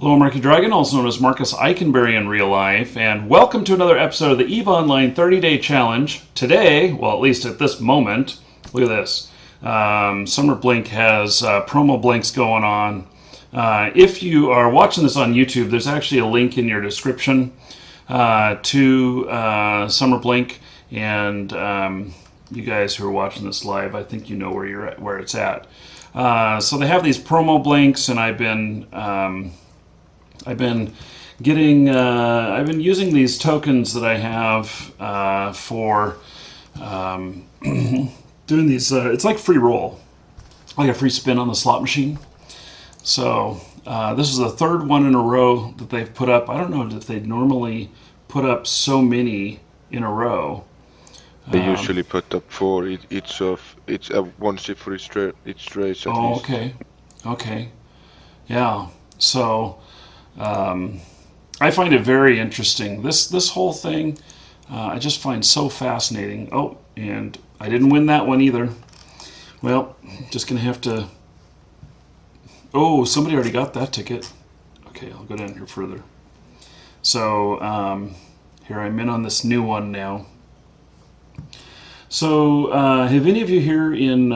Hello, Markee Dragon, also known as Marcus Eikenberry in real life, and welcome to another episode of the EVE Online 30-Day Challenge. Today, well, at least at this moment, look at this. Summer Blink has promo blinks going on. If you are watching this on YouTube, there's actually a link in your description to Summer Blink, and you guys who are watching this live, I think you know where you're at, where it's at. So they have these promo blinks, and I've been using these tokens that I have for doing these. It's like free roll, like a free spin on the slot machine. So this is the third one in a row that they've put up. I don't know if they normally put up so many in a row. They usually put up four each one ship for each race at least. Okay, yeah. So I find it very interesting. This whole thing, I just find so fascinating. Oh, and I didn't win that one either. Well, just gonna have to. Oh, somebody already got that ticket. Okay, I'll go down here further. So here I'm in on this new one now. So have any of you here in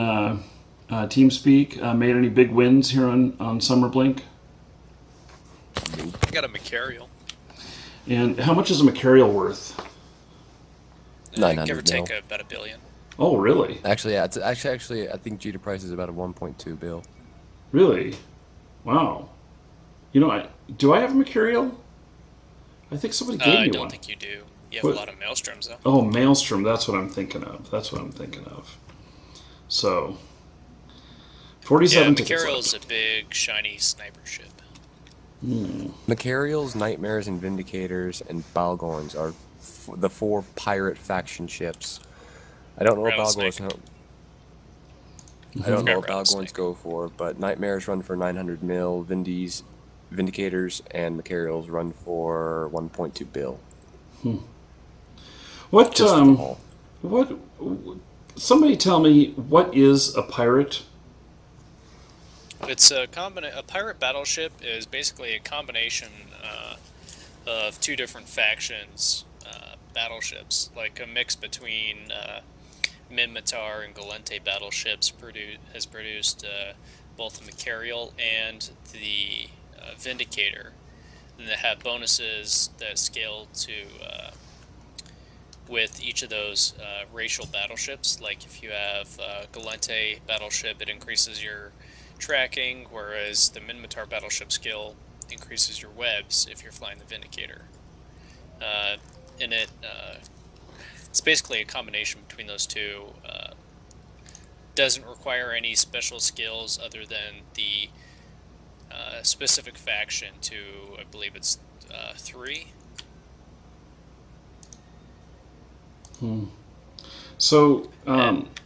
TeamSpeak made any big wins here on Summer Blink? I got a Markee. And how much is a Markee worth? 900 give or take mil. about $1 billion. Oh, really? Actually, yeah. It's actually, I think Jeter price is about a 1.2 bill. Really? Wow. You know, do I have a Markee? I think somebody gave me one. I don't think you do. You have a lot of Maelstroms, though. Oh, Maelstrom. That's what I'm thinking of. So, 47 tickets. Markee is a big, shiny sniper ship. Markee's, Nightmares, and Vindicators, and Balgorns are the four pirate faction ships. I don't know what Balgorns. I don't know what Balgorns go for, but Nightmares run for 900 mil, Vindicators, and Markee's run for 1.2 bill. What? Somebody tell me, what is a pirate? It's a pirate battleship is basically a combination of two different factions battleships, like a mix between Minmatar and Galente battleships. Has produced both the Markee and the Vindicator, and they have bonuses that scale to with each of those racial battleships. Like if you have Galente battleship, it increases your tracking, whereas the Minmatar battleship skill increases your webs if you're flying the Vindicator. And it's basically a combination between those two. Doesn't require any special skills other than the specific faction to, I believe it's 3. So,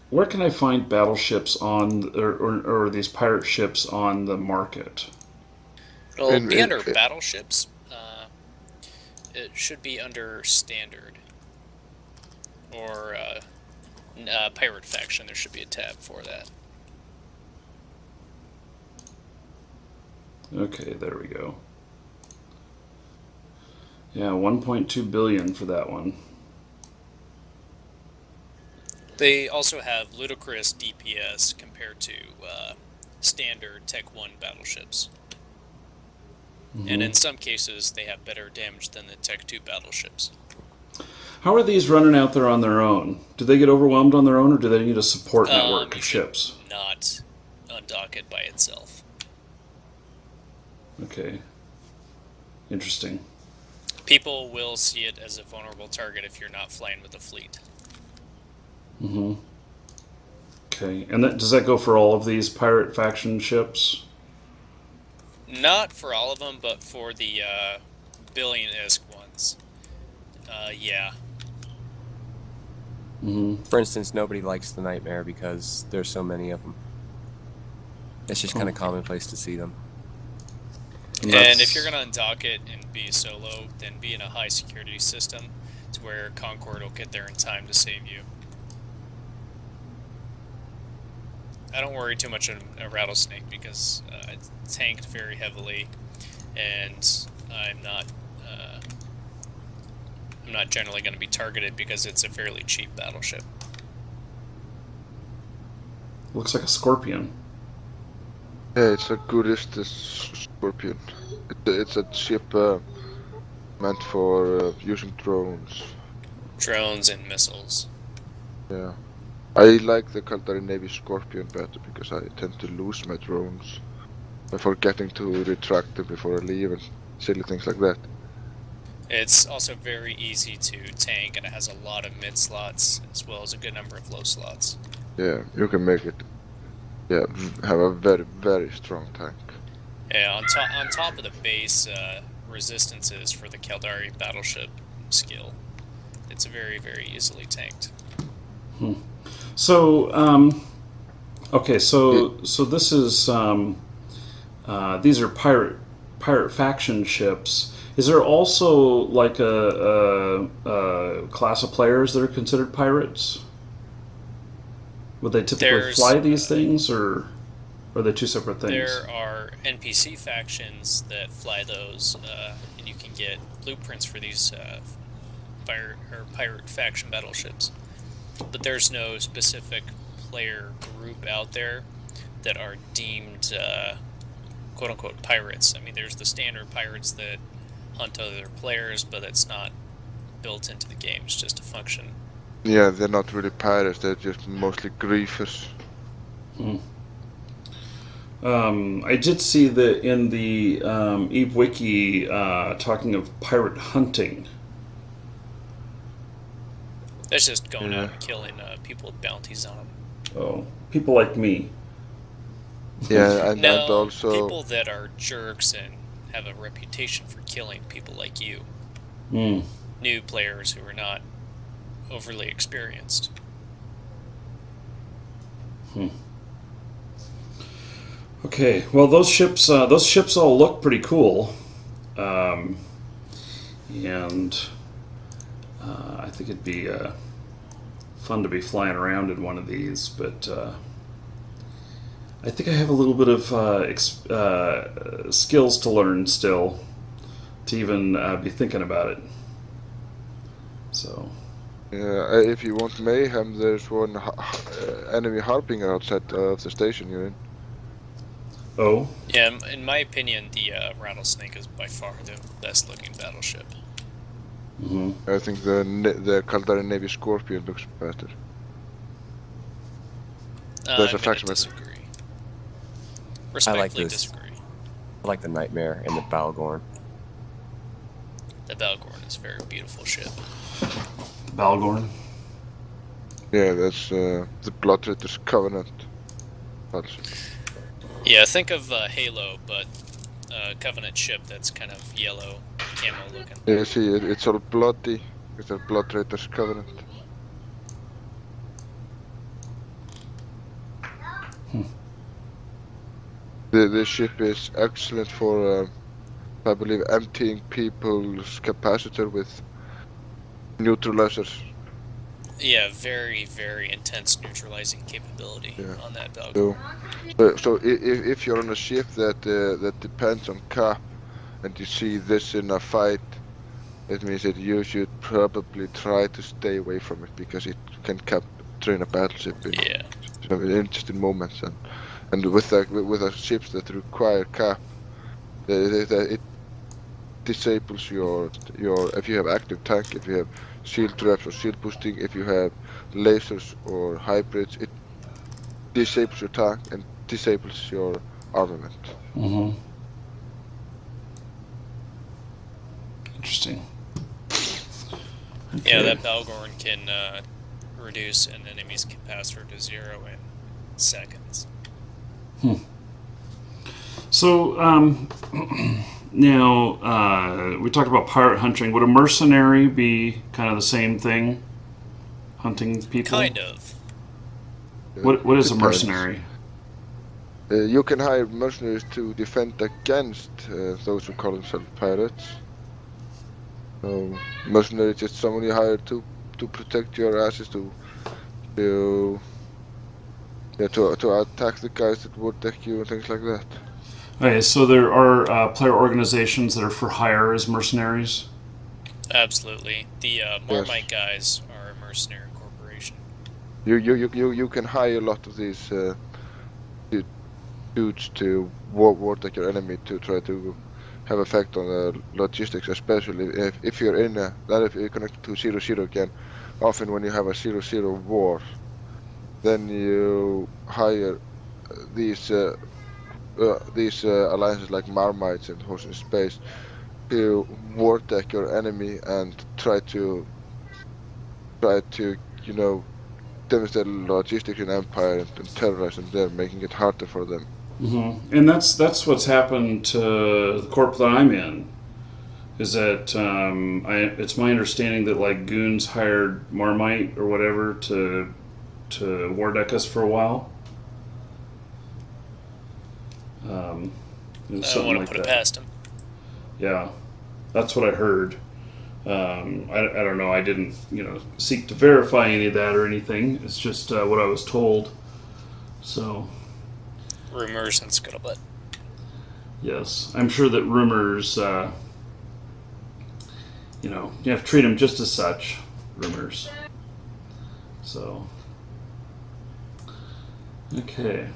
where can I find battleships on, or these pirate ships on the market? It'll be under battleships. It should be under standard. Or pirate faction, there should be a tab for that. Okay, there we go. Yeah, 1.2 billion for that one. They also have ludicrous DPS compared to standard Tech 1 battleships. And in some cases, they have better damage than the Tech 2 battleships. How are these running out there on their own? Do they get overwhelmed on their own, or do they need a support network of ships? Not undock it by itself. Okay. Interesting. People will see it as a vulnerable target if you're not flying with a fleet. Okay, and does that go for all of these pirate faction ships? Not for all of them, but for the billion-esque ones. Yeah. For instance, nobody likes the Nightmare because there's so many of them. It's just kind of commonplace to see them. And if you're going to undock it and be solo, then be in a high security system to where Concord will get there in time to save you. I don't worry too much on a rattlesnake because it's tanked very heavily. and I'm not generally going to be targeted because it's a fairly cheap battleship. Looks like a Scorpion. Yeah, it's a goodish Scorpion. It's a ship meant for using drones. Drones and missiles. Yeah. I like the Kaldari Navy Scorpion better because I tend to lose my drones by forgetting to retract them before I leave and silly things like that. It's also very easy to tank, and it has a lot of mid slots as well as a good number of low slots. Yeah, you can make it. Yeah, have a very, very strong tank. Yeah, on top of the base resistances for the Kaldari battleship skill, it's very, very easily tanked. So, okay, so this is these are pirate faction ships. Is there also like a class of players that are considered pirates? Would they typically fly these things, or are they two separate things? There are NPC factions that fly those, and you can get blueprints for these pirate faction battleships. But there's no specific player group out there that are deemed quote-unquote pirates. I mean, there's the standard pirates that hunt other players, but it's not built into the game. It's just a function. Yeah, they're not really pirates. They're just mostly griefers. I did see that in the Eve Wiki talking of pirate hunting. That's just going out and killing people with bounties on them. Oh, people like me. Yeah, and No, also people that are jerks and have a reputation for killing people like you. New players who are not overly experienced. Okay, well those ships all look pretty cool, and I think it'd be fun to be flying around in one of these. But I think I have a little bit of skills to learn still to even be thinking about it. So. yeah, if you want mayhem, there's one enemy harbinger outside of the station you're in. Oh. Yeah, in my opinion, the Rattlesnake is by far the best looking battleship. I think the Kaldari Navy Scorpion looks better. There's a faction disagree. Respectfully disagree. I like the Nightmare and the Balgorn. The Balgorn is a very beautiful ship. The Balgorn? Yeah, that's the Blood Ridder's Covenant battleship. Yeah, think of Halo, but Covenant ship that's kind of yellow, camo looking. Yeah, see, it's all bloody. It's a Blood Ridder's Covenant. The ship is excellent for, I believe, emptying people's capacitor with neutralizers. Yeah, very, very intense neutralizing capability on that Balgorn. So if you're on a ship that depends on cap, and you see this in a fight, it means that you should probably try to stay away from it because it can drain a battleship in some interesting moments. And with the ships that require cap, it disables your if you have active tank, if you have shield traps or shield boosting, if you have lasers or hybrids, it disables your tank and disables your armament. Interesting. Okay. Yeah, that Balgorn can reduce an enemy's capacitor to 0 in seconds. So, now, we talked about pirate hunting. Would a mercenary be kind of the same thing? Hunting people? Kind of. What is a mercenary? You can hire mercenaries to defend against those who call themselves pirates. So, mercenary is just someone you hire to protect your asses, to attack the guys that would deck you and things like that. Okay, so there are player organizations that are for hire as mercenaries. Absolutely. The Marmite Yes. guys are a mercenary corporation. You can hire a lot of these dudes to work like your enemy to try to have effect on the logistics, especially if you're in a that if you're connected to 0-0 again. Often when you have a 0-0 war, then you hire these alliances like Marmites and Horse in Space to war deck your enemy and try to devastate logistics in Empire and terrorize them there, making it harder for them. And that's what's happened to the corp that I'm in. Is that it's my understanding that like goons hired Marmite or whatever to war deck us for a while. It was I don't something want to like put it that. past them. Yeah, that's what I heard. I don't know. I didn't seek to verify any of that or anything. It's just what I was told. So Rumors and scuttlebutt. yes, I'm sure that rumors. You have to treat them just as such. Rumors. So okay.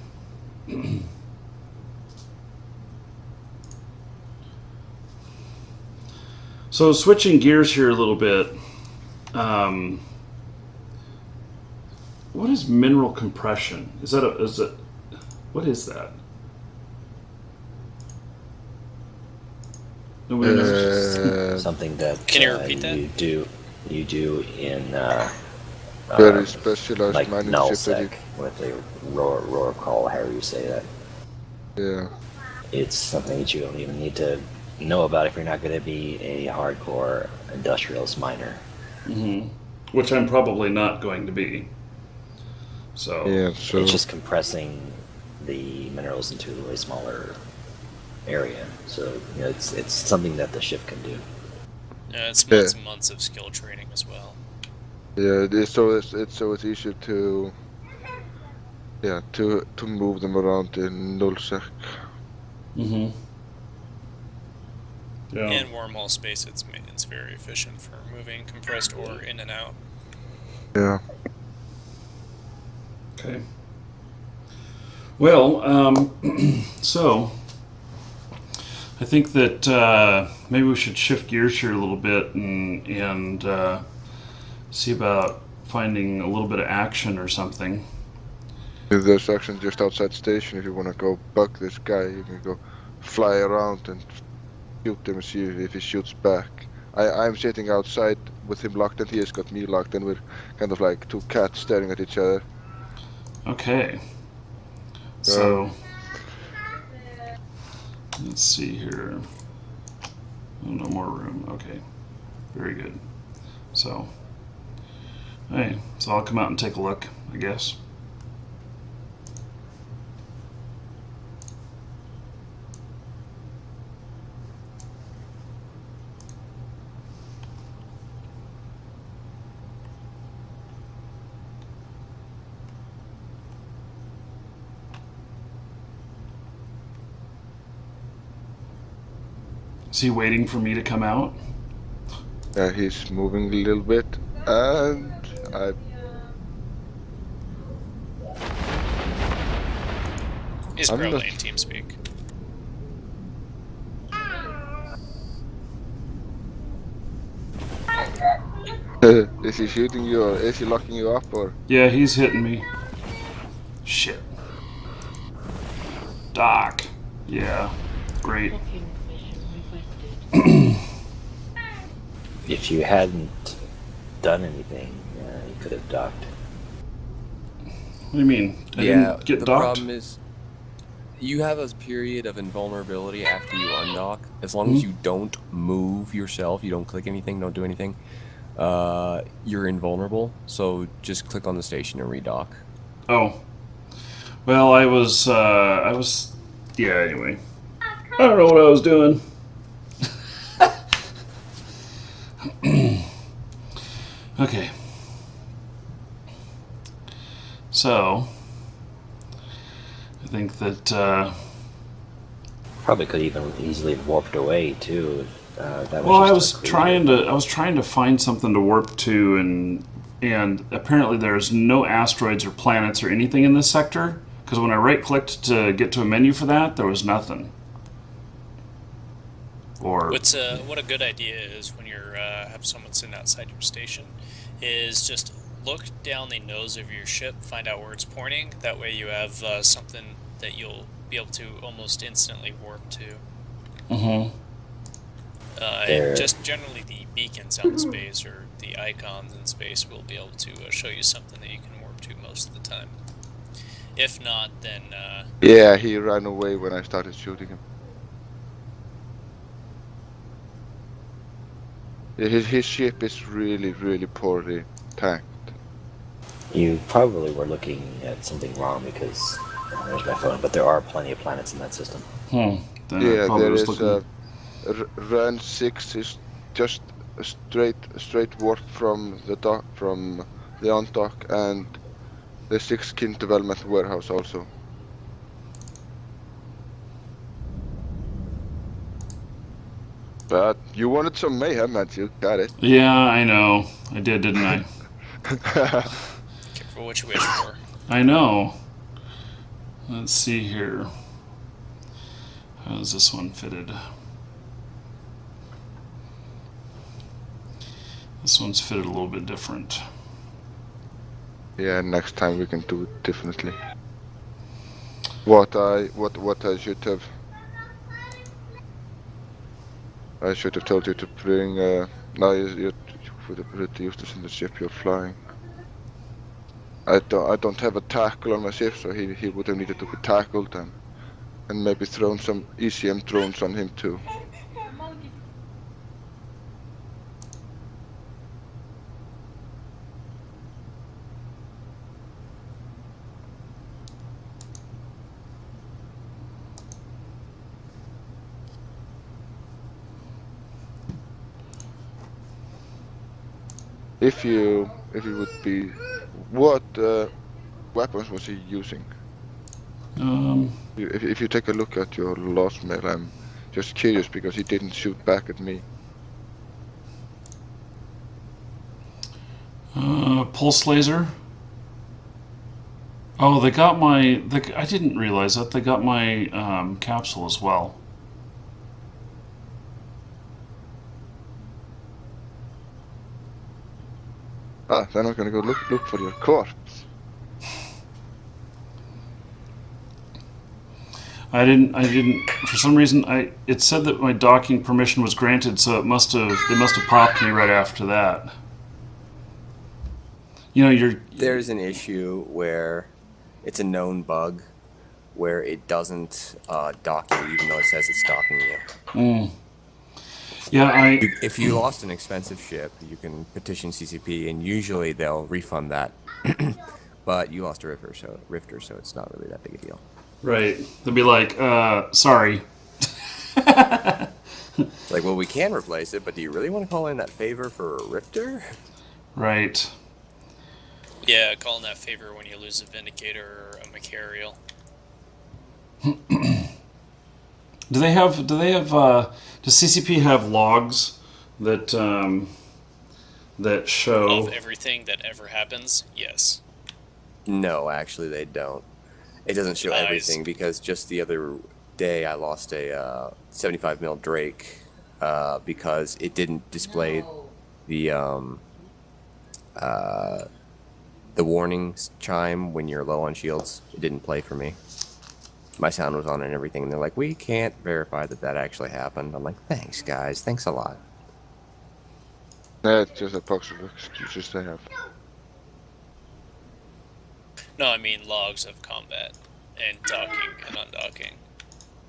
So switching gears here a little bit. Um, what is mineral compression? What is that? Nobody knows. Something that Can you repeat that? you do in Very um, specialized like mining ship that nullsec with a roar call, however you say that. yeah. It's something that you don't even need to know about if you're not going to be a hardcore industrialist miner. Which I'm probably not going to be. So Yeah, so It's just compressing the minerals into a smaller area. So it's something that the ship can do. Yeah, it's Yeah. months and months of skill training as well. yeah, it's easier to to move them around in nullsec. yeah. And wormhole space, it's very efficient for moving compressed ore in and out. Yeah. Okay. Well, so I think that maybe we should shift gears here a little bit and see about finding a little bit of action or something. There's action just outside station. If you want to go bug this guy, you can go fly around and shoot him and see if he shoots back. I'm sitting outside with him locked and he has got me locked and we're kind of like two cats staring at each other. Okay. So let's see here. Oh, no more room. Okay. Very good. So, hey, so I'll come out and take a look, I guess. Is he waiting for me to come out? He's moving a little bit and I He's I'm probably not- in TeamSpeak. is he shooting you or is he locking you up or? Yeah, he's hitting me. Shit. Doc. Yeah. Great. If you hadn't done anything, you could have docked. What do you mean? I didn't get the docked? problem is you have a period of invulnerability after you undock. As long as you don't move yourself, you don't click anything, don't do anything, you're invulnerable. So just click on the station and redock. Oh. Well, I was, yeah, anyway. I don't know what I was doing. Okay. So, I think that Probably could even easily have warped away too. That Well, was I just was a creature. trying to find something to warp to, and apparently there's no asteroids or planets or anything in this sector. Because when I right clicked to get to a menu for that, there was nothing. Or What a good idea is when you're have someone sitting outside your station, is just look down the nose of your ship, find out where it's pointing. That way you have something that you'll be able to almost instantly warp to. Mhm. And There, just generally the beacons out in space or the icons in space will be able to show you something that you can warp to most of the time. If not, then Yeah, he ran away when I started shooting him. His ship is really, really poorly tanked. you probably were looking at something wrong because there's my phone. But there are plenty of planets in that system. Hmm. Then I Yeah, probably there was is looking. run 6 is just a straight warp from the dock, from the on dock, and the 6 kin development warehouse also. But you wanted some mayhem, and you got it. Yeah, I know. I did, didn't I? careful what you wish for. I know. Let's see here. How's this one fitted? This one's fitted a little bit different. Yeah, next time we can do it differently. What I should have. I should have told you to bring. No, you would have really used this in the ship you're flying. I don't have a tackle on my ship, so he would have needed to be tackled and maybe thrown some ECM drones on him too. If you would be, what weapons was he using? Um, If you take a look at your lost mail, I'm just curious because he didn't shoot back at me. pulse laser. Oh, they got my. I didn't realize that they got my capsule as well. Ah, then I'm gonna go look for your corpse. I didn't. I didn't. For some reason, it said that my docking permission was granted, so they must have popped me right after that. You know, you're. There's an issue where it's a known bug where it doesn't dock you even though it says it's docking you. Mm, yeah, If you lost an expensive ship, you can petition CCP, and usually they'll refund that. But you lost a rifter, so it's not really that big a deal. right. They'll be like, sorry. It's like, well, we can replace it, but do you really want to call in that favor for a rifter? Right. Yeah, calling that favor when you lose a Vindicator or a Macarial. Do they have? Does CCP have logs that that show? Of everything that ever happens, yes. No, actually, they don't. It doesn't show everything because just the other day I lost a 75 mil Drake because it didn't display the warning chime when you're low on shields. It didn't play for me. My sound was on and everything, and they're like, we can't verify that actually happened. I'm like, thanks, guys. Thanks a lot. That's just a box of excuses they have. No, I mean logs of combat and docking and undocking.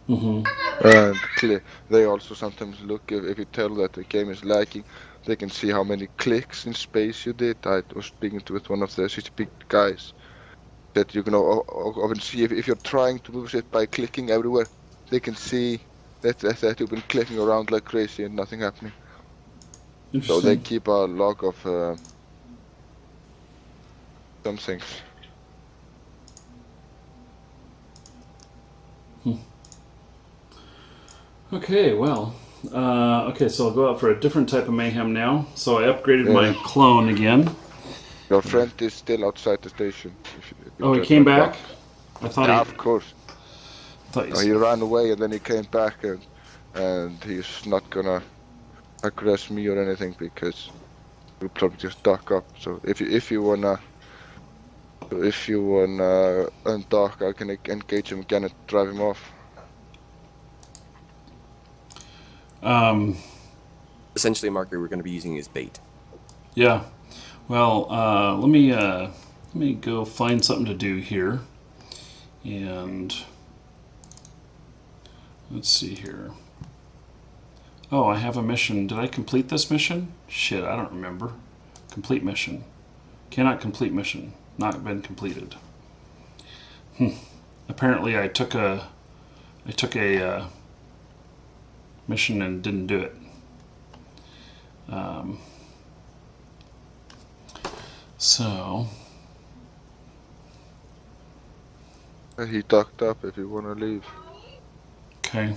Mm-hmm. And they also sometimes look, if you tell that the game is lagging, they can see how many clicks in space you did. I was speaking with one of the CCP guys that you can often see if you're trying to move it by clicking everywhere, they can see that you've been clicking around like crazy and nothing happening. So they Interesting. keep a log of some things. Okay, well. Okay, so I'll go out for a different type of mayhem now. So I upgraded my Yeah. clone again. Your friend is still outside the station. If Oh, he that came unlock. back? I thought Yeah, he... of course. thought No, he... he ran away and then he came back and he's not gonna aggress me or anything because he'll probably just duck up. So if you wanna undock, I can engage him again and drive him off. Essentially, Markee, we're going to be using as bait. Yeah. Well, let me go find something to do here. And let's see here. Oh, I have a mission. Did I complete this mission? Shit, I don't remember. Complete mission. Cannot complete mission. Not been completed. Apparently, I took a mission and didn't do it. So He ducked up if you wanna leave. okay.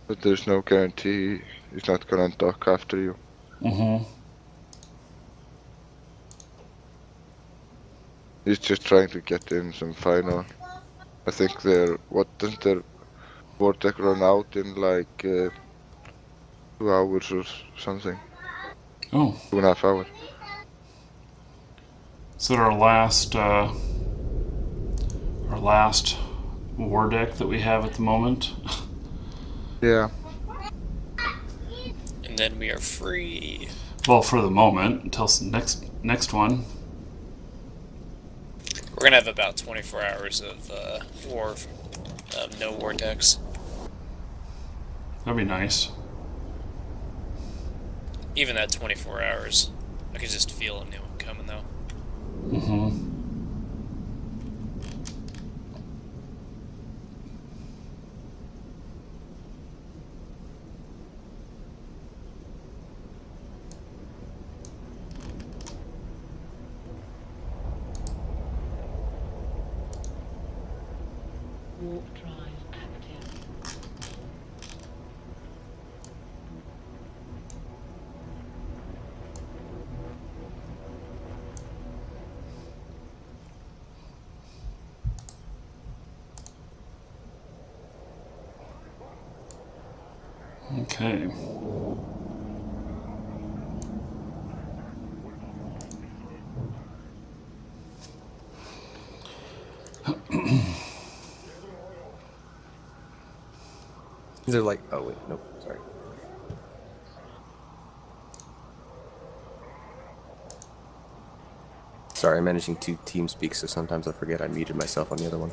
But there's no guarantee he's not gonna undock after you. Mm-hmm. He's just trying to get in some final. I think doesn't their vortex run out in like 2 hours or something? Oh, 2.5 hours. is that our last war deck that we have at the moment? Yeah. And then we are free. Well, for the moment, until next one. We're gonna have about 24 hours of no vortex. That'd be nice. Even that 24 hours, I could just feel a new one coming though. Mm-hmm. Warp drive active. Okay. They're like, oh wait, nope, sorry. Sorry, I'm managing 2 team speaks, so sometimes I forget I muted myself on the other one.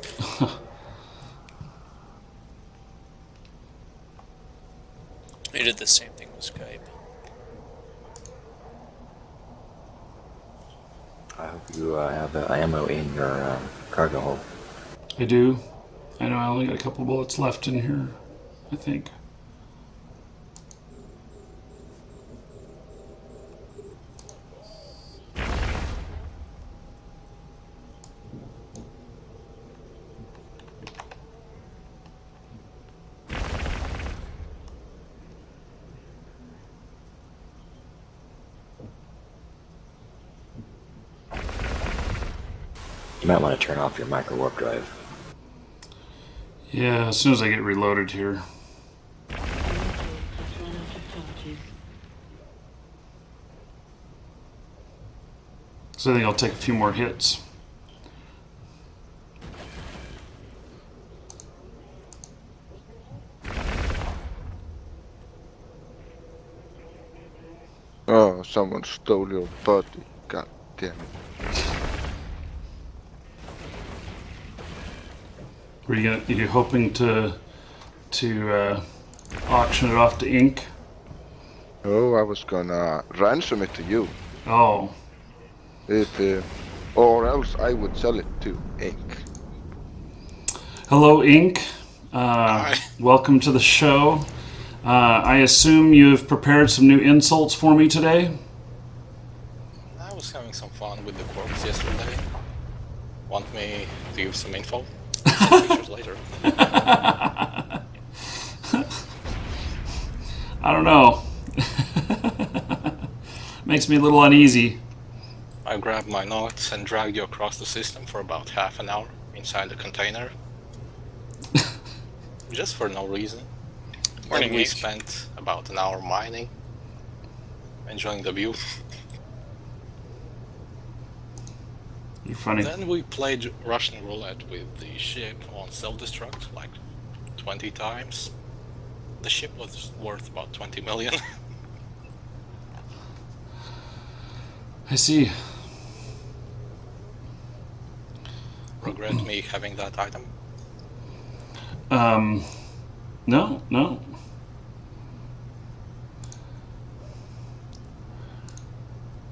We did the same thing with Skype. I hope you have ammo in your cargo hold. I do. I know I only got a couple bullets left in here, I think. You might want to turn off your micro warp drive. Yeah, as soon as I get reloaded here. Has run out of charges. So I think I'll take a few more hits. Oh, someone stole your body. God damn it. Are you hoping to auction it off to Ink? Oh, I was gonna ransom it to you. Oh, Or else I would sell it to Ink. hello, Ink. Welcome to the show. I assume you've prepared some new insults for me today. I was having some fun with the corpse yesterday. Want me to give some info? Some pictures later. I don't know. Makes me a little uneasy. I grabbed my notes and dragged you across the system for about half an hour inside the container. Just for no reason. Morning, Then we Hank. spent about an hour mining, enjoying the view. You're funny. Then we played Russian roulette with the ship on self-destruct like 20 times. The ship was worth about 20 million. I see. Regret me having that item. No, no.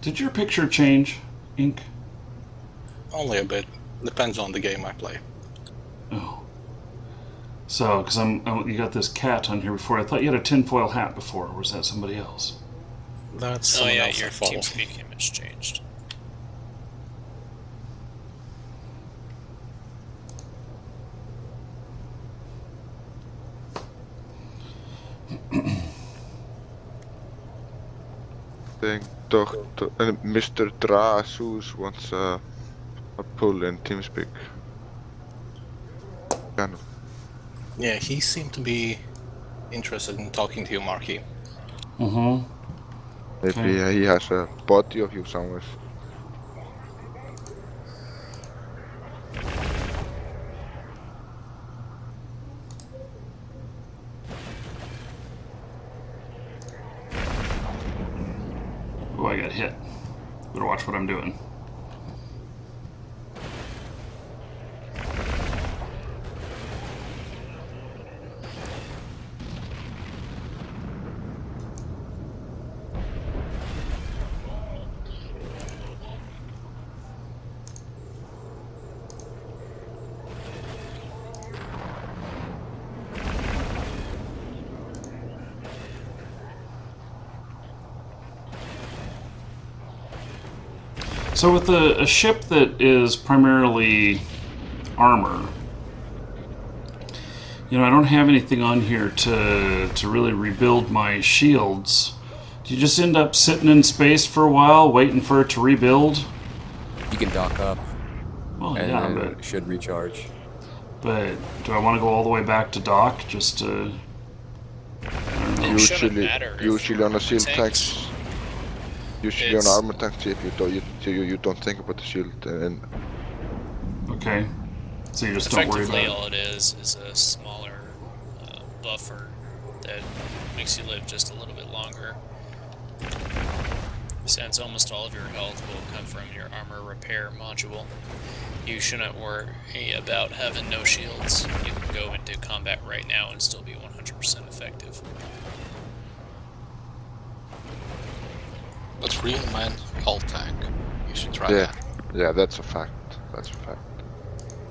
Did your picture change, Ink? Only a bit. Depends on the game I play. Oh. So, because you got this cat on here before. I thought you had a tinfoil hat before, or was that somebody else? That's Oh someone yeah, else your I follow. TeamSpeak image changed. Think Dr. Mr. Drasus wants a pull in TeamSpeak. Kind of. Yeah, he seemed to be interested in talking to you, Markee. Mm-hmm. Maybe Okay. he has a body of you somewhere. Oh, I got hit. Better watch what I'm doing. So with a ship that is primarily armor, you know, I don't have anything on here to really rebuild my shields. Do you just end up sitting in space for a while, waiting for it to rebuild? You can dock up, Well, and yeah, it should recharge. but do I want to go all the way back to dock just to? I don't know. It shouldn't matter if Usually on a shield tanks- tanks. Usually It's- on armor tank ship, you don't think about the shield, and Okay, so you just don't worry Effectively, about it. all it is a smaller buffer that makes you live just a little bit longer. Since almost all of your health will come from your armor repair module, you shouldn't worry about having no shields. You can go into combat right now and still be 100% effective. But real man, hull tank. You should try yeah, that. yeah, that's a fact. That's a fact.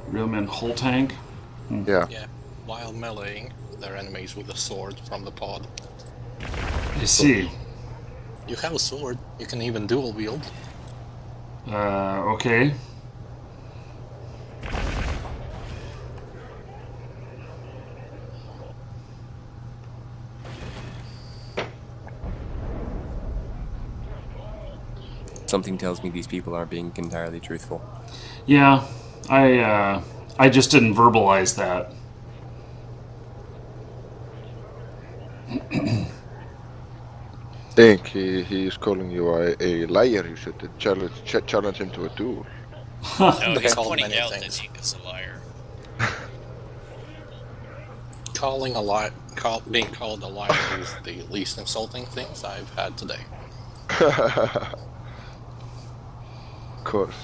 Real men whole tank. Yeah, Yeah, while meleeing their enemies with a sword from the pod. I see. You have a sword, you can even dual wield. Okay. Something tells me these people aren't being entirely truthful. Yeah, I just didn't verbalize that. think he is calling you a liar. You should challenge him to a duel. No, They he's called pointing many out things. that Zeke is a liar. Being called a liar is the least insulting things I've had today. Of course.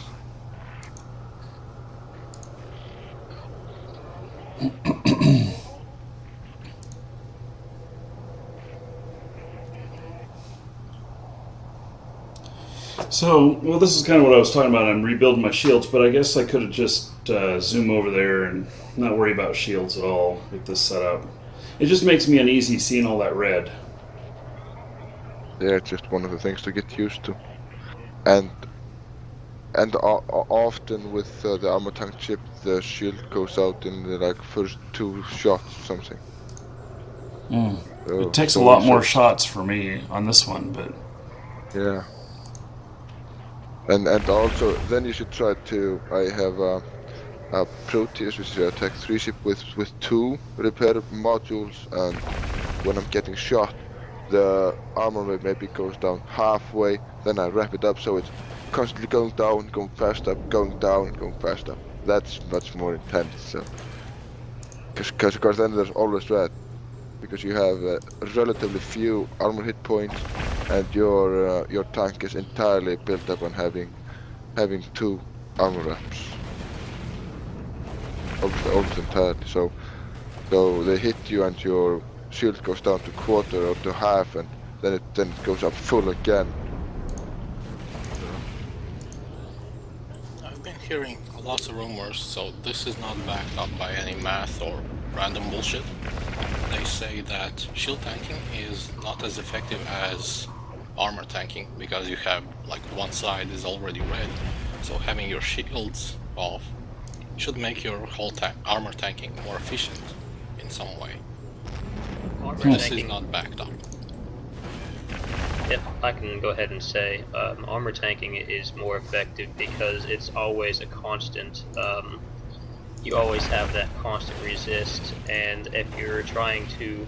So, well, this is kind of what I was talking about. I'm rebuilding my shields, but I guess I could have just zoom over there and not worry about shields at all with this setup. It just makes me uneasy seeing all that red. Yeah, it's just one of the things to get used to. And and often with the armor tank ship, the shield goes out in the like first 2 shots or something. It takes a So lot more so shots for me on this one, but yeah, and also then you should try to. I have a Proteus, which is a Tech 3 ship with 2 repair modules, and when I'm getting shot, the armor maybe goes down halfway. Then I wrap it up so it's constantly going down, going fast up, going down, going fast up. That's much more intense. So, because then there's always red, because you have relatively few armor hit points, and your tank is entirely built up on having 2 armor ups, almost entirely. So they hit you and your shield goes down to quarter or to half, and then it goes up full again. I've been hearing lots of rumors, so this is not backed up by any math or random bullshit. They say that shield tanking is not as effective as armor tanking because you have, like, one side is already red, so having your shields off should make your whole armor tanking more efficient in some way. Armor This is tanking. not backed up. Yep, I can go ahead and say armor tanking is more effective because it's always a constant. You always have that constant resist, and if you're trying to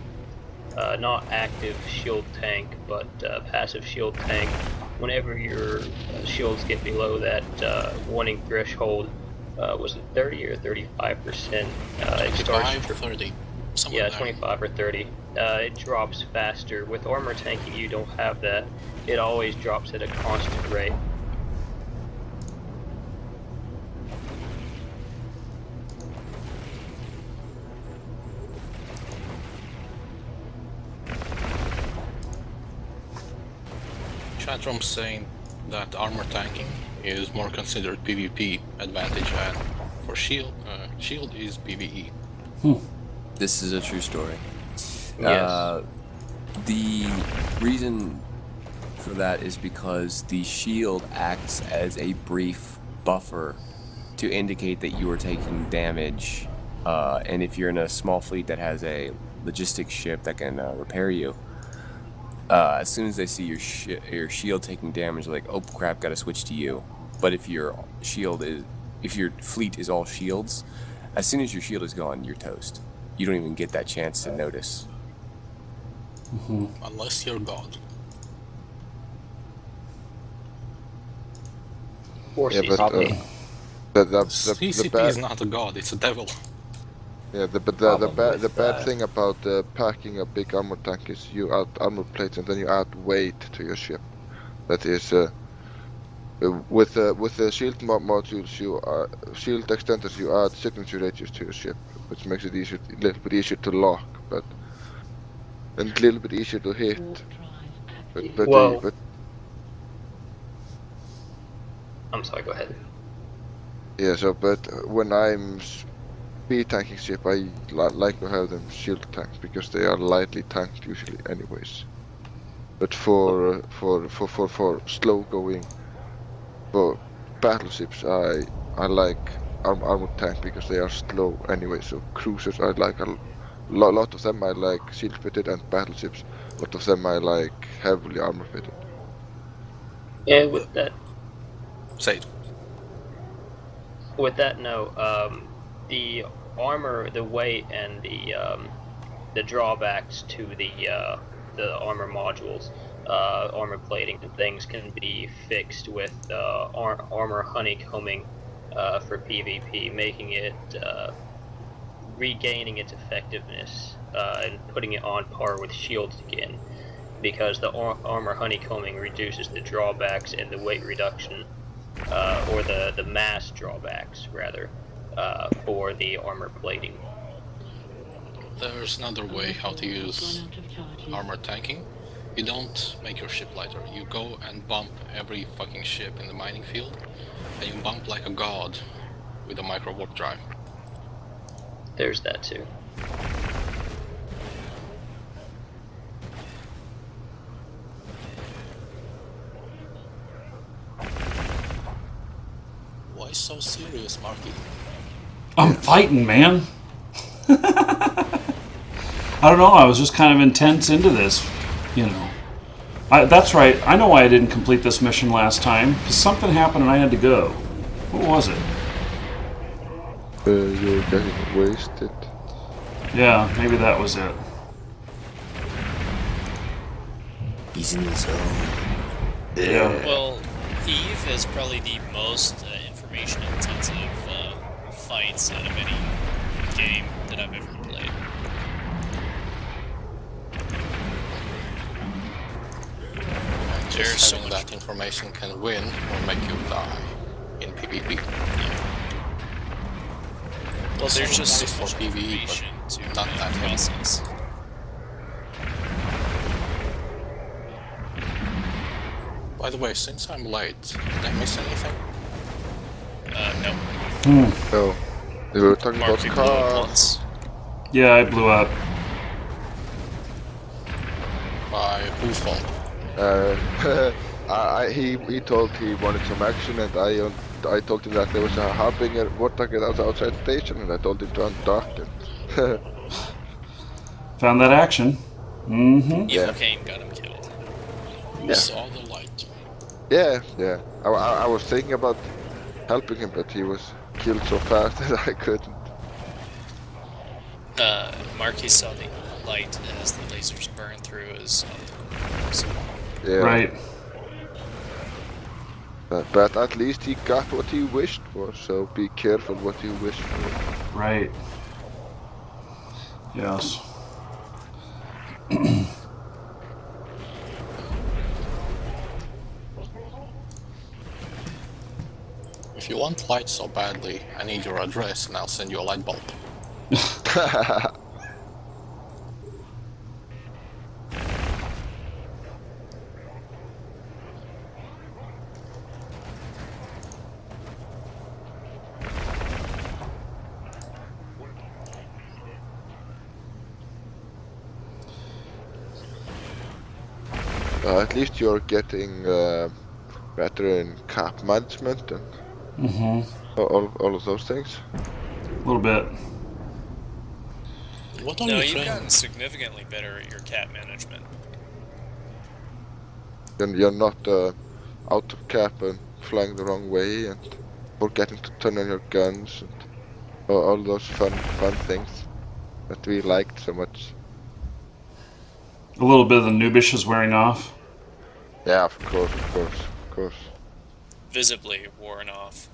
not active shield tank, but passive shield tank, whenever your shields get below that warning threshold, was it 30 or 35%? It starts 25, 30. Somewhere Yeah, there. 25 or 30. It drops faster. With armor tanking, you don't have that. It always drops at a constant rate. Chatroom saying that armor tanking is more considered PvP advantage, and for shield is PvE. This is a true story. Yes. The reason for that is because the shield acts as a brief buffer to indicate that you are taking damage. And if you're in a small fleet that has a logistics ship that can repair you, as soon as they see your shield taking damage, they're like, oh crap, gotta switch to you. But if your fleet is all shields, as soon as your shield is gone, you're toast. You don't even get that chance to notice. Unless you're God. Or Yeah, but CCP. the CCP bad is not a god, it's a devil. yeah the Problem with, the bad thing about packing a big armor tank is you add armor plates and then you add weight to your ship. That is with the shield modules, shield extenders, you add signature radius to your ship, which makes it a little bit easier to lock, and a little bit easier to hit. Warp drive But active. but Well, but I'm sorry, go ahead. yeah. So but when I'm speed tanking ship, I like to have them shield tanks because they are lightly tanked usually, anyways. But for slow going for battleships, I like armored tank because they are slow anyway. So cruisers, I like a lot of them. I like shield fitted, and battleships, a lot of them I like heavily armor fitted. Yeah, with that Say it. with that note, the armor, the weight, and the drawbacks to the armor modules, armor plating and things can be fixed with armor honeycombing for PvP, making it regaining its effectiveness and putting it on par with shields again. Because the armor honeycombing reduces the drawbacks and the weight reduction, or the mass drawbacks rather, for the armor plating. There's another way how to use armor tanking. You don't make your ship lighter. You go and bump every fucking ship in the mining field, and you bump like a god with a micro warp drive. There's that too. Why so serious, Markee? I'm fighting, man. I don't know. I was just kind of intense into this, you know. That's right. I know why I didn't complete this mission last time. Because something happened and I had to go. What was it? You were getting wasted. Yeah, maybe that was it. He's in the zone. Yeah. Well, Eve is probably the most information-intensive fights out of any game that I've ever played. And There's just so having much- that information can win or make you die in PvP. Well, there's just so nice for much PvE, but information to not that heavy. process. By the way, since I'm late, did I miss anything? No. No. We were talking about Markee blew up cars. once. Yeah, I blew up. By whose fault? He told he wanted some action, and I told him that there was a hopping water outside the station, and I told him to undock it. Found that action. Mm-hmm. Evil Yeah. Kane got him killed. You Yeah. saw the light. Yeah. I was thinking about helping him, but he was killed so fast that I couldn't. Markee saw the light as the lasers burned through his so Yeah. Right. But at least he got what he wished for, so be careful what you wish for. Right. Yes. If you want light so badly, I need your address and I'll send you a light bulb. At least you're getting better in cap management and Mm-hmm. all of those things. A little bit. What are No, you you've trained? gotten significantly better at your cat management. And you're not out of cap and flying the wrong way and forgetting to turn on your guns and all those fun things that we liked so much. A little bit of the noobish is wearing off. Yeah, of course. Visibly worn off.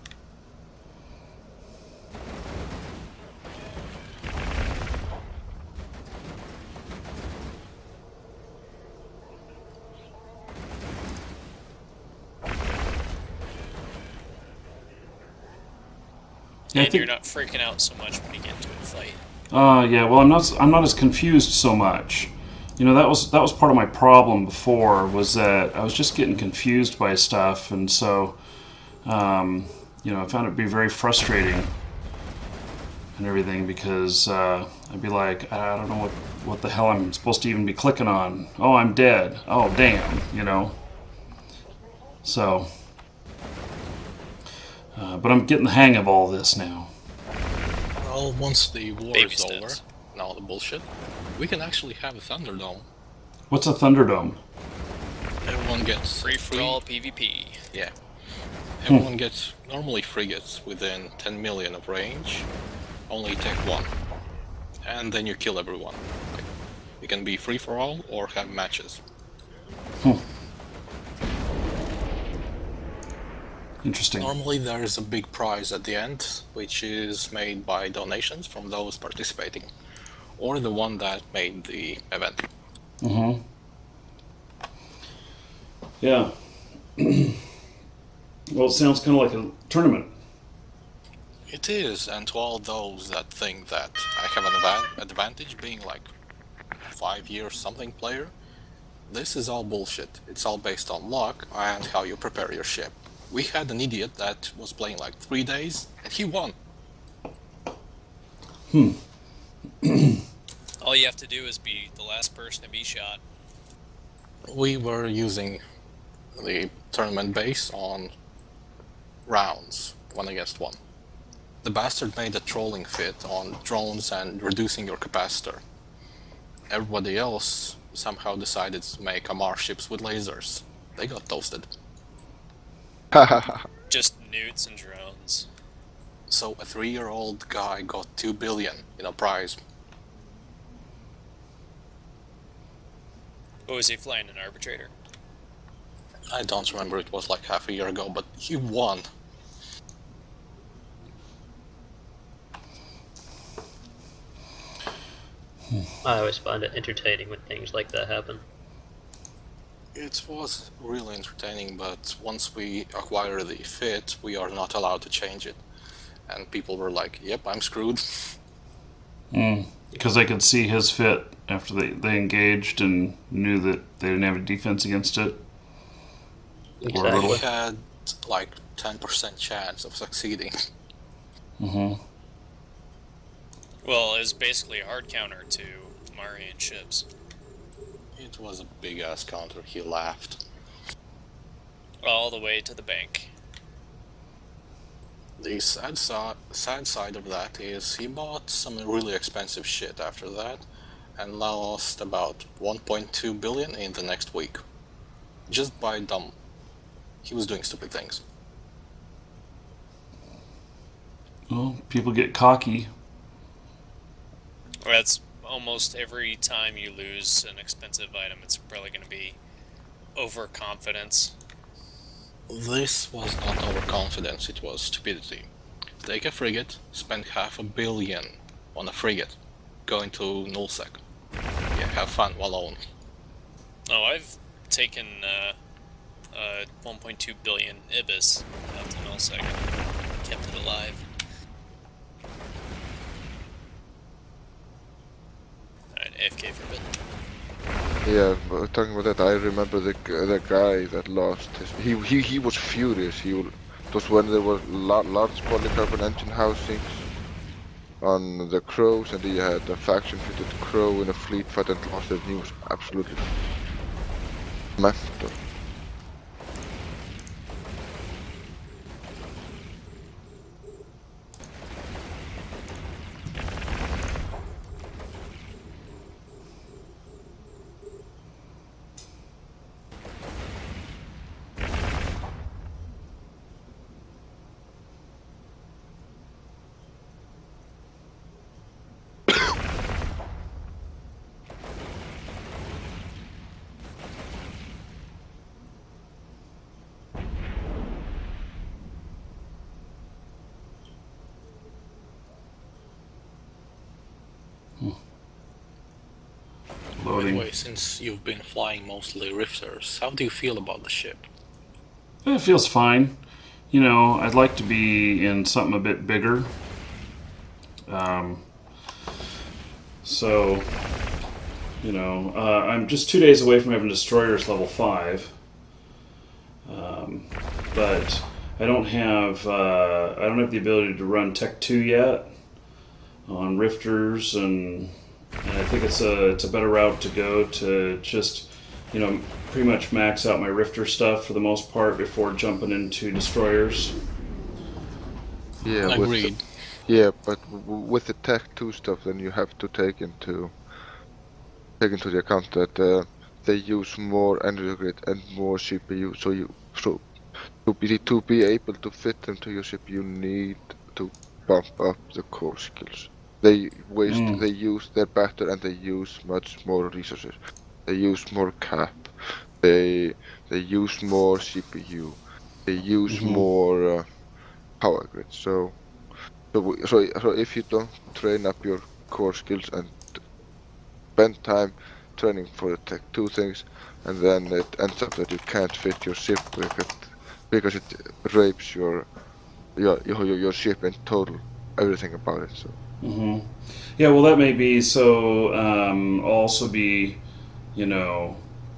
Yeah, I And think- you're not freaking out so much when you get into a fight. Yeah. Well, I'm not as confused so much. You know, that was part of my problem before, was that I was just getting confused by stuff, and so you know, I found it to be very frustrating and everything, because I'd be like, I don't know what the hell I'm supposed to even be clicking on. Oh, I'm dead. Oh, damn. You know. So, but I'm getting the hang of all this now. Well, once the war Baby is over, steps. now the bullshit, we can actually have a Thunderdome. What's a Thunderdome? Everyone gets Free for all PvP. Yeah. Everyone gets normally frigates within 10 million of range. Only take one. And then you kill everyone. Like, you can be free for all or have matches. Interesting. Normally there is a big prize at the end, which is made by donations from those participating. Or the one that made the event. Mm-hmm. Yeah. Well, it sounds kind of like a tournament. It is, and to all those that think that I have an advantage being like 5 years something player, this is all bullshit. It's all based on luck and how you prepare your ship. We had an idiot that was playing like 3 days, and he won. All you have to do is be the last person to be shot. We were using the tournament base on rounds. 1 against 1. The bastard made a trolling fit on drones and reducing your capacitor. Everybody else somehow decided to make Amar ships with lasers. They got toasted. Just newts and drones. So a 3-year-old guy got 2 billion in a prize. What was he flying, an arbitrator? I don't remember, it was like half a year ago, but he won. I always find it entertaining when things like that happen. It was really entertaining, but once we acquire the fit, we are not allowed to change it. And people were like, yep, I'm screwed. Because they could see his fit after they engaged and knew that they didn't have a defense against it. Exactly. We had like 10% chance of succeeding. Mm-hmm. Well, it was basically a hard counter to Marian ships. It was a big-ass counter, he laughed. All the way to the bank. The sad side of that is he bought some really expensive shit after that, and lost about 1.2 billion in the next week. Just by dumb. He was doing stupid things. Well, people get cocky. Or that's almost every time you lose an expensive item, it's probably going to be overconfidence. This was not overconfidence, it was stupidity. Take a frigate, spend 500 million on a frigate, go into nullsec. Yeah, have fun alone. Oh, I've taken 1.2 billion Ibis out to nullsec and kept it alive. Alright, AFK for a bit. Yeah, but talking about that, I remember the guy that lost his. He was furious. It was when there were large polycarbon engine housings on the Crows, and he had a faction-fitted Crow in a fleet fight and lost it. And he was absolutely mental. Loading. Anyway, since you've been flying mostly Rifters, how do you feel about the ship? It feels fine. You know, I'd like to be in something a bit bigger. So, you know, I'm just 2 days away from having destroyers level 5. But I don't have the ability to run Tech 2 yet on Rifters, and I think it's a better route to go to just, you know, pretty much max out my Rifter stuff for the most part before jumping into destroyers. Yeah, Agreed. but with the Tech 2 stuff, then you have to take into the account that they use more energy grid and more CPU. So to be able to fit them to your ship, you need to bump up the core skills. They use their better, and they use much more resources. They use more cap. They use more CPU. They use more power grid. So if you don't train up your core skills and spend time training for the Tech 2 things, and then it ends up that you can't fit your ship because it rapes your ship in total, everything about it. So. Yeah, well, that may be so. I'll also be, you know,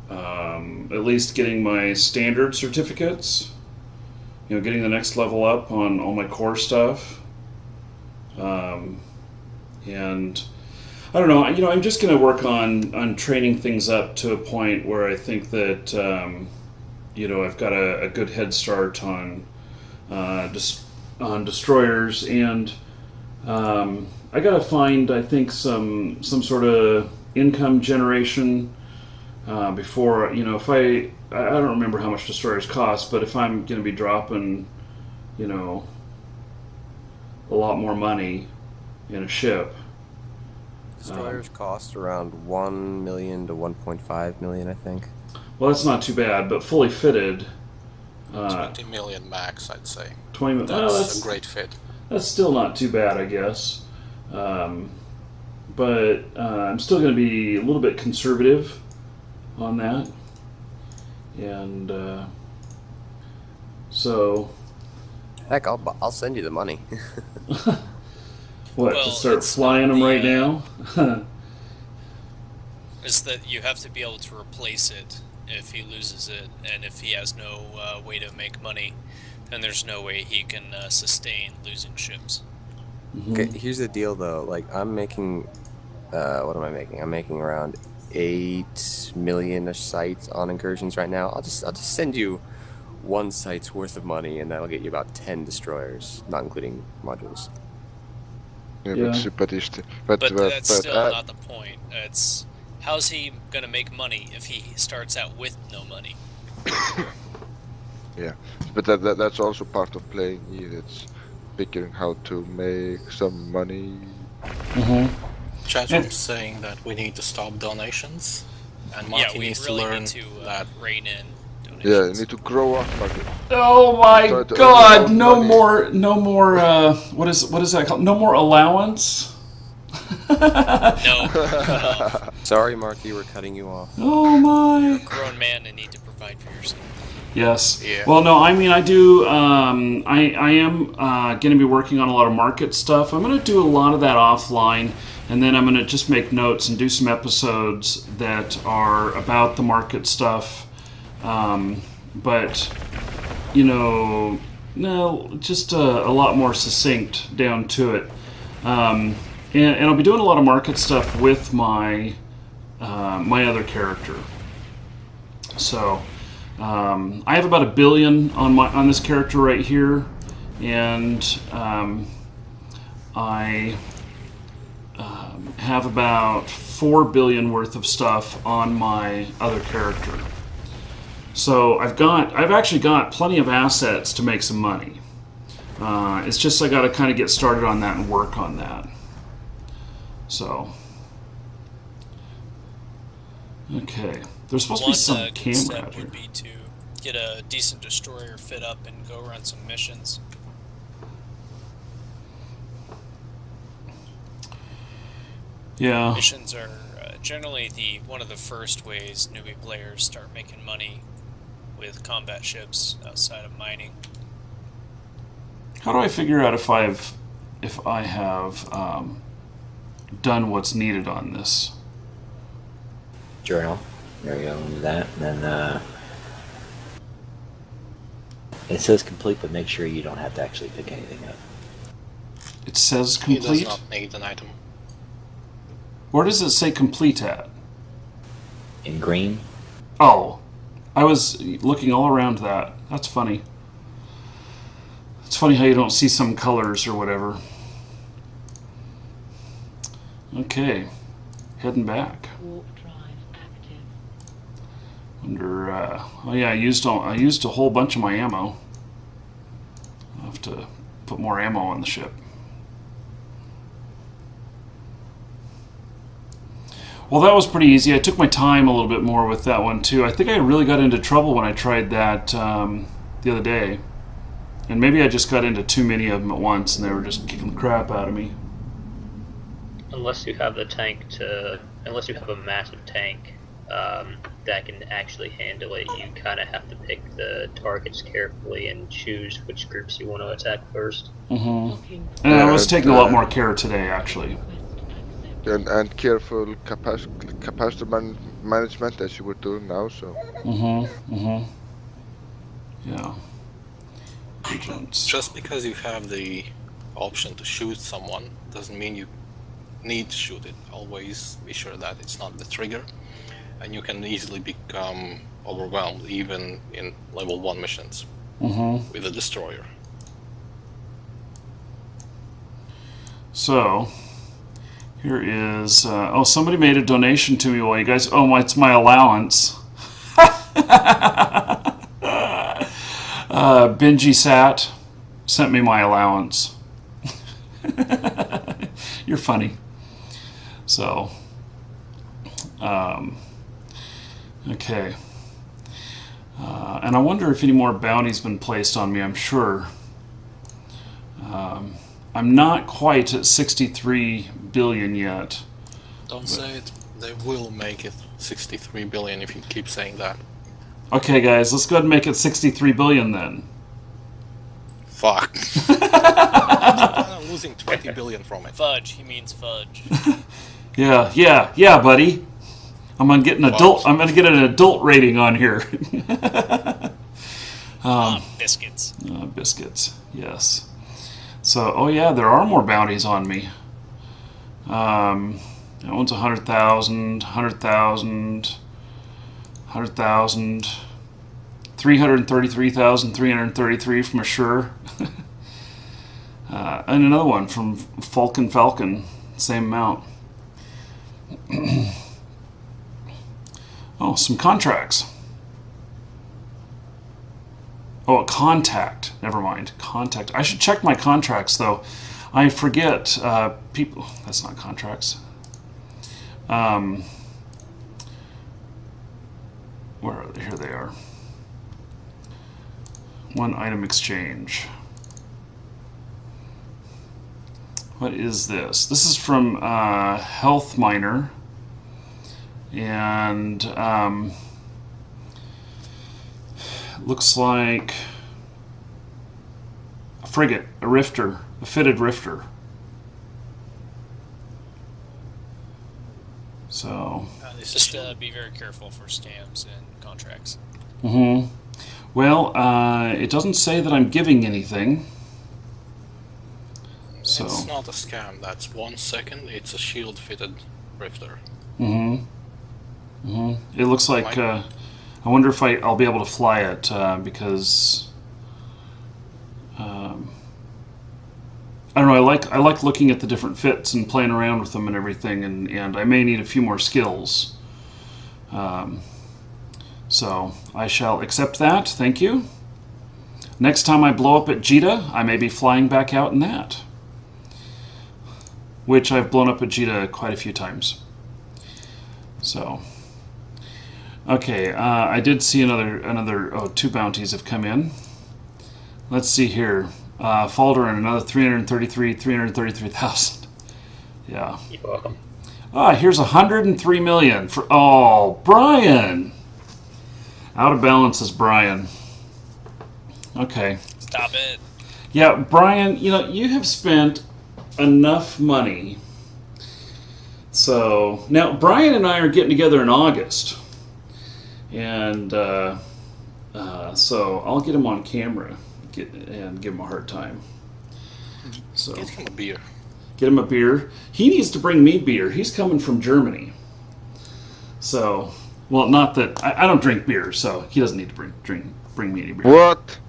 at least getting my standard certificates. You know, getting the next level up on all my core stuff. And I don't know. You know, I'm just going to work on training things up to a point where I think that you know, I've got a good head start on just on destroyers, and I gotta find, I think, some sort of income generation before, if I don't remember how much destroyers cost, but if I'm gonna be dropping, a lot more money in a ship. Destroyers cost around 1 million to 1.5 million, I think. Well, that's not too bad, but fully fitted, 20 million max, I'd say. 20. That's a great fit. That's still not too bad, I guess. But I'm still going to be a little bit conservative on that. And so. Heck, I'll send you the money. What, Well, to start it's flying not them the, right now? Is that you have to be able to replace it if he loses it, and if he has no way to make money, then there's no way he can sustain losing ships. Okay, here's the deal though. Like, I'm making, what am I making? I'm making around 8 million a site on incursions right now. I'll just send you one site's worth of money, and that'll get you about 10 destroyers, not including modules. Yeah. But that's still not the point. It's how's he gonna make money if he starts out with no money? Yeah, but that's also part of playing it. It's figuring how to make some money. Chatroom's saying that we need to stop donations, and Markee Yeah, we needs really to learn need to that. rein in donations. Yeah, you need to grow up, Markee. Oh my Start to God! earn No money. more. What is that called? No more allowance. No, Sorry, Markee, we're cutting you off. Oh my. you're a grown man and need to provide for yourself. Yes. Yeah. Well, no, I mean, I do. I am going to be working on a lot of market stuff. I'm going to do a lot of that offline, and then I'm going to just make notes and do some episodes that are about the market stuff. But, no, just a lot more succinct down to it. And I'll be doing a lot of market stuff with my my other character. So. I have about $1 billion on this character right here, and I have about $4 billion worth of stuff on my other character. So I've actually got plenty of assets to make some money. It's just I got to kind of get started on that and work on that. So, okay. There's supposed to be some One good camera step out here. would be to get a decent destroyer fit up and go run some missions. Yeah. Missions are generally one of the first ways newbie players start making money with combat ships outside of mining. How do I figure out if I have done what's needed on this? Journal. There you go, do that. And then it says complete, but make sure you don't have to actually pick anything up. It says He does complete. not need an item. Where does it say complete at? In green, Oh, I was looking all around that. That's funny. It's funny how you don't see some colors or whatever. Okay, heading back. Warp drive active. Wonder. Oh yeah, I used a whole bunch of my ammo. I'll have to put more ammo on the ship. Well, that was pretty easy. I took my time a little bit more with that one too. I think I really got into trouble when I tried that the other day, and maybe I just got into too many of them at once, and they were just kicking the crap out of me. Unless you have the tank unless you have a massive tank that can actually handle it, you kind of have to pick the targets carefully and choose which groups you want to attack first. Looking And I was taking a lot more care today, actually. request accepted. And careful capacitor management as you were doing now. So Yeah. Agents. Just because you have the option to shoot someone doesn't mean you need to shoot it. Always be sure that it's not the trigger, and you can easily become overwhelmed even in level 1 missions with a destroyer. So here is. Oh, somebody made a donation to me while you guys. Oh, it's my allowance. Benji Sat sent me my allowance. You're funny. So, okay. And I wonder if any more bounties been placed on me. I'm sure. I'm not quite at 63 billion yet. Don't say it. They will make it 63 billion if you keep saying that. Okay, guys, let's go ahead and make it 63 billion then. Fuck. How do you plan on losing 20 billion from it? Fudge. He means fudge. Yeah, buddy. I'm gonna get an adult. I'm gonna get an adult rating on here. Biscuits. Biscuits. Yes. So, oh yeah, there are more bounties on me. That one's 100,000, 100,000, 100,000, 333,333 from Assure. And another one from Falcon, same amount. Oh, some contracts. Oh, a contact. Never mind. Contact. I should check my contracts, though. I forget. People. That's not contracts. Where are they? Here they are. One item exchange. What is this? This is from Health Miner. And looks like a frigate, a rifter, a fitted rifter. So Just be very careful for scams and contracts. Well, it doesn't say that I'm giving anything. So It's not a scam. That's 1 second. It's a shield-fitted rifter. It looks like. I wonder if I'll be able to fly it because I don't know. I like looking at the different fits and playing around with them and everything, and I may need a few more skills. So I shall accept that. Thank you. Next time I blow up at Jita, I may be flying back out in that, which I've blown up at Jita quite a few times. So. Okay, I did see another. Oh, 2 bounties have come in. Let's see here. Falder and another 333,000. Yeah. You're welcome. Here's 103 million for. Oh, Brian. Out of balance is Brian. Okay. Stop it. Yeah, Brian. You have spent enough money. So now Brian and I are getting together in August. And so I'll get him on camera and give him a hard time. So Get him a beer. Get him a beer. He needs to bring me beer. He's coming from Germany. So, well, not that I don't drink beer, so he doesn't need to bring me any beer. What?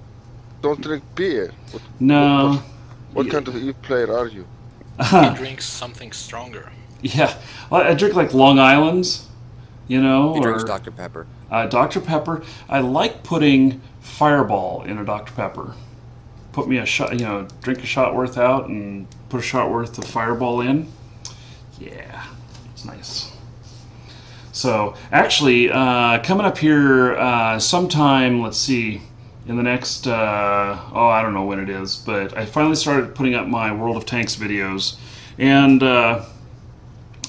Don't drink beer? No. What kind of Eve player are you? He drinks something stronger. Yeah, well, I drink like Long Island's, He or drinks Dr. Pepper. Dr. Pepper. I like putting Fireball in a Dr. Pepper. Put me a shot, drink a shot worth out and put a shot worth of Fireball in. Yeah, it's nice. So, actually, coming up here sometime, let's see, in the next, I don't know when it is, but I finally started putting up my World of Tanks videos. And the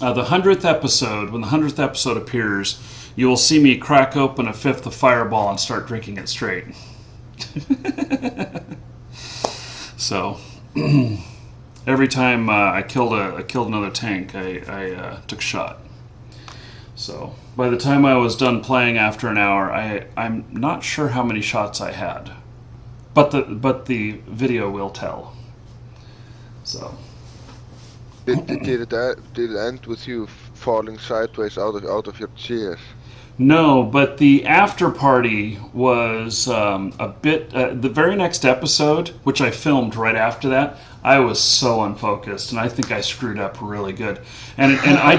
100th episode, when the 100th episode appears, you will see me crack open a 5th of Fireball and start drinking it straight. So, every time I killed another tank, I took a shot. So, by the time I was done playing after an hour, I'm not sure how many shots I had, but the video will tell. So. Did it end with you falling sideways out of your chair? No, but the after party was a bit. The very next episode, which I filmed right after that, I was so unfocused, and I think I screwed up really good. And I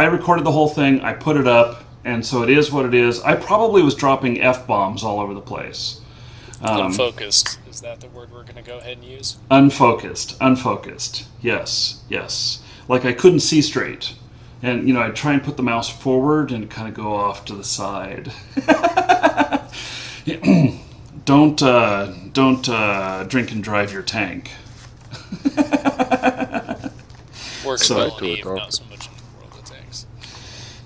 recorded the whole thing. I put it up, and so it is what it is. I probably was dropping f-bombs all over the place. Unfocused. Is that the word we're going to go ahead and use? Unfocused. Yes. Like I couldn't see straight. And, you know, I'd try and put the mouse forward and kind of go off to the side. Don't drink and drive your tank. Works So- well in Eve, not so much in the World of Tanks.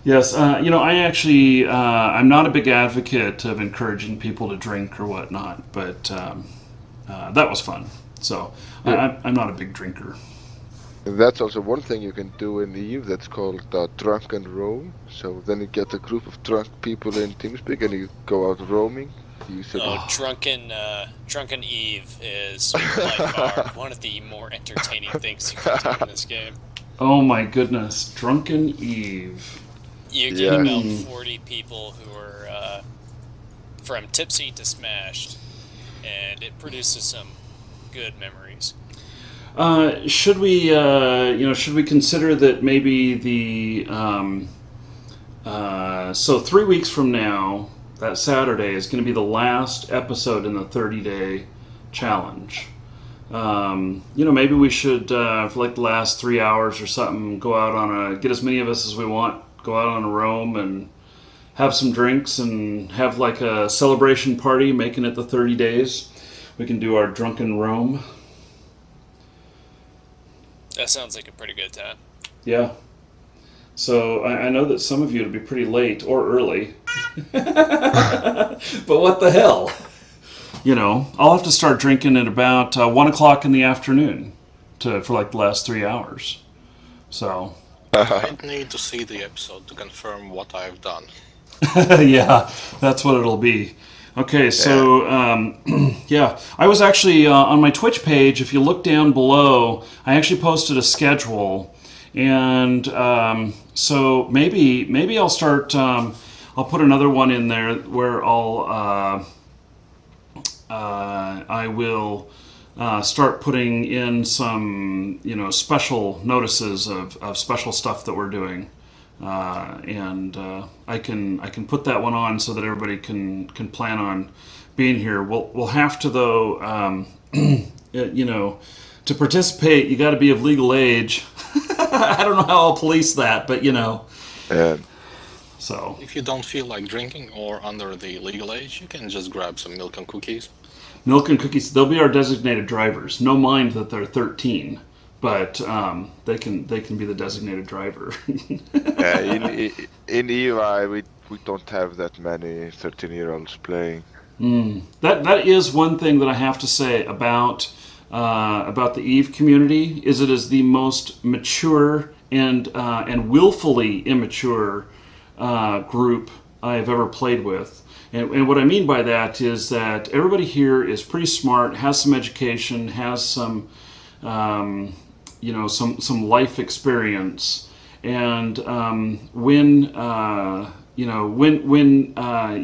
Yes, you know, I actually, I'm not a big advocate of encouraging people to drink or whatnot, but that was fun. So I'm not a big drinker. And that's also one thing you can do in Eve that's called drunken roam. So then you get a group of drunk people in TeamSpeak and you go out roaming. You said, Drunken Eve is by far one of the more entertaining things you can do in this game. Oh my goodness, Drunken Eve. You get Yeah. about 40 people who are from tipsy to smashed, and it produces some good memories. Should we consider that maybe so 3 weeks from now, that Saturday is going to be the last episode in the 30-day challenge. Maybe we should, for like the last 3 hours or something, go out get as many of us as we want, go out on a roam and have some drinks and have like a celebration party, making it the 30 days. We can do our drunken roam. That sounds like a pretty good time. Yeah. So I know that some of you will be pretty late or early. But what the hell? You know, I'll have to start drinking at about 1 o'clock in the afternoon for like the last 3 hours. So, I need to see the episode to confirm what I've done. yeah, that's what it'll be. Okay, so, yeah, I was actually on my Twitch page. If you look down below, I actually posted a schedule. And so maybe I'll start, I'll put another one in there where I will start putting in some, special notices of special stuff that we're doing. And I can put that one on so that everybody can plan on being here. We'll have to, though, to participate, you got to be of legal age. I don't know how I'll police that, but So If you don't feel like drinking or under the legal age, you can just grab some milk and cookies. milk and cookies, they'll be our designated drivers. No mind that they're 13. But they can be the designated driver. in EVI, we don't have that many 13-year-olds playing. That is one thing that I have to say about the Eve community, is it is the most mature and willfully immature group I have ever played with. And what I mean by that is that everybody here is pretty smart, has some education, has some some life experience, and when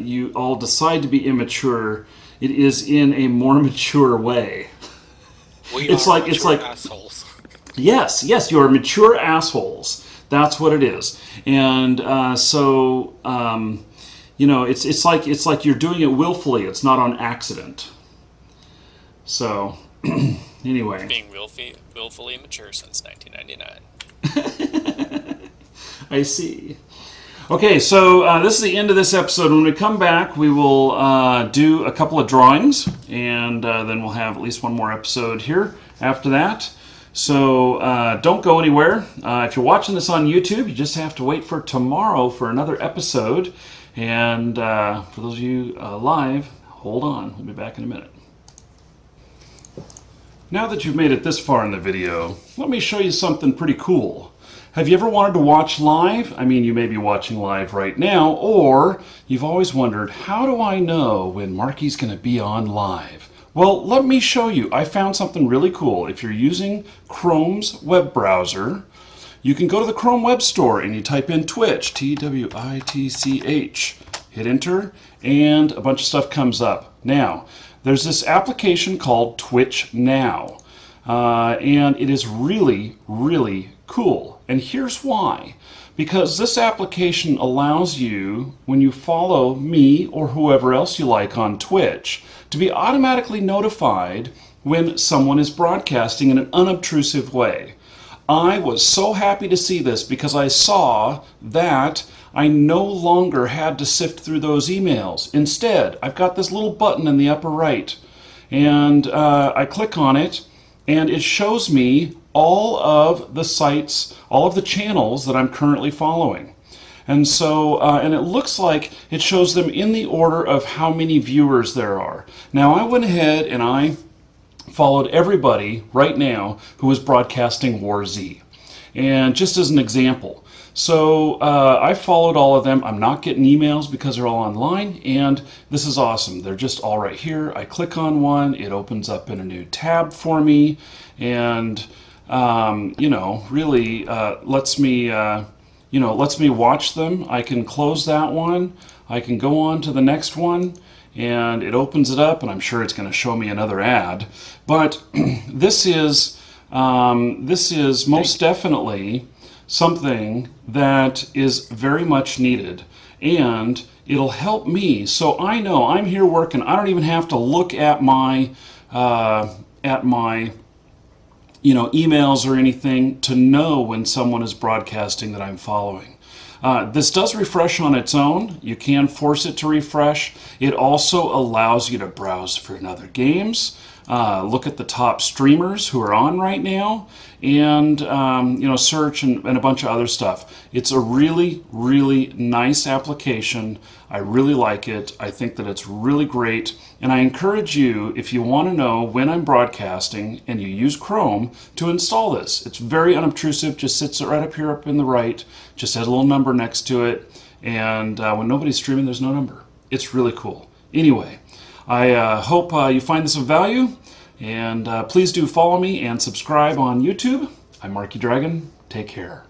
you all decide to be immature, it is in a more mature way. It's like assholes. Yes, you are mature assholes. That's what it is, and it's like you're doing it willfully. It's not on accident. So. Anyway. Being willfully immature since 1999. I see. Okay, so this is the end of this episode. When we come back, we will do a couple of drawings, and then we'll have at least one more episode here after that. So don't go anywhere. If you're watching this on YouTube, you just have to wait for tomorrow for another episode. And for those of you live, hold on. We'll be back in a minute. Now that you've made it this far in the video, let me show you something pretty cool. Have you ever wanted to watch live? I mean, you may be watching live right now, or you've always wondered, how do I know when Markee's going to be on live? Well, let me show you. I found something really cool. If you're using Chrome's web browser, you can go to the Chrome Web Store and you type in Twitch, Twitch, hit enter, and a bunch of stuff comes up. Now, there's this application called Twitch Now, and it is really, really cool. And here's why. Because this application allows you, when you follow me or whoever else you like on Twitch, to be automatically notified when someone is broadcasting in an unobtrusive way. I was so happy to see this because I saw that I no longer had to sift through those emails. Instead, I've got this little button in the upper right, and I click on it, and it shows me all of the sites, all of the channels that I'm currently following. And so, and it looks like it shows them in the order of how many viewers there are. Now, I went ahead and I followed everybody right now who is broadcasting War Z. And just as an example, so I followed all of them. I'm not getting emails because they're all online, and this is awesome. They're just all right here. I click on one, it opens up in a new tab for me, and you know, really lets me lets me watch them. I can close that one. I can go on to the next one, and it opens it up, and I'm sure it's going to show me another ad. But this is most definitely something that is very much needed, and it'll help me. So I know I'm here working. I don't even have to look at my emails or anything to know when someone is broadcasting that I'm following. This does refresh on its own. You can force it to refresh. It also allows you to browse for other games, look at the top streamers who are on right now, and search and a bunch of other stuff. It's a really, really nice application. I really like it. I think that it's really great, and I encourage you, if you want to know when I'm broadcasting and you use Chrome, to install this. It's very unobtrusive, just sits right up here up in the right, just has a little number next to it, and when nobody's streaming, there's no number. It's really cool. Anyway, I hope you find this of value, and please do follow me and subscribe on YouTube. I'm Markee Dragon. Take care.